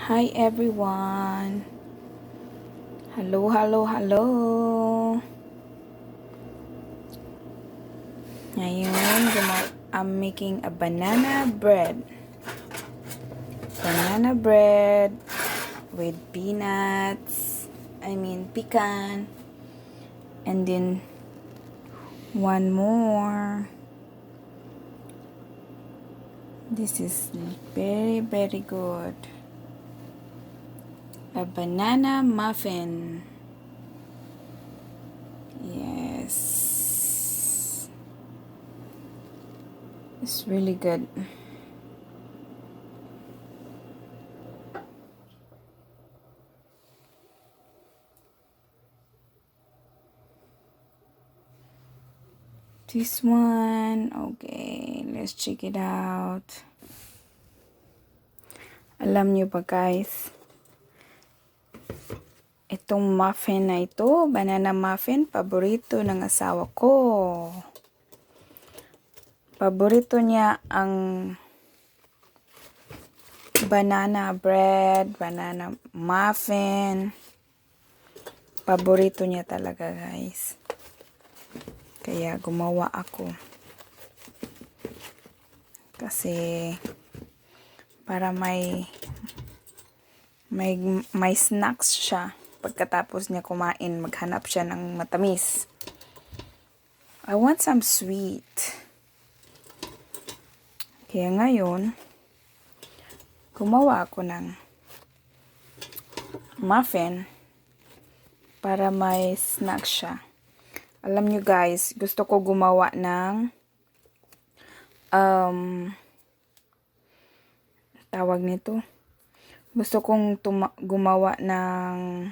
Hi everyone. Hello, hello, hello. Ngayon, I'm making a banana bread. Banana bread with peanuts. Pecan. And then one more. This is very, very good. A banana muffin. Yes. It's really good. This one. Okay, let's check it out. Alam nyo ba guys, itong muffin na ito, banana muffin, paborito ng asawa ko. Paborito niya ang banana bread, banana muffin. Paborito niya talaga guys. Kaya gumawa ako. Kasi para may snacks siya. Pagkatapos niya kumain, maghanap siya ng matamis. I want some sweet. Kaya ngayon, gumawa ako ng muffin para may snack siya. Alam nyo guys, gusto ko gumawa ng tawag nito. Gusto kong gumawa ng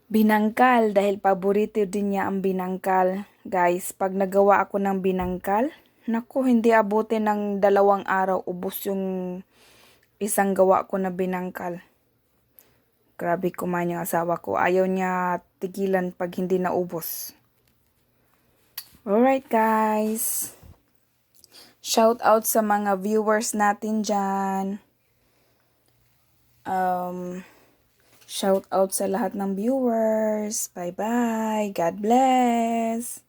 binangkal dahil paborito din niya ang binangkal. Guys, pag nagawa ako ng binangkal, naku, hindi abutin ng 2 araw, ubos yung isang gawa ko na binangkal. Grabe kumain yung asawa ko. Ayaw niya tigilan pag hindi naubos. Alright guys. Shout out sa mga viewers natin dyan. Shout out sa lahat ng viewers. Bye bye. God bless.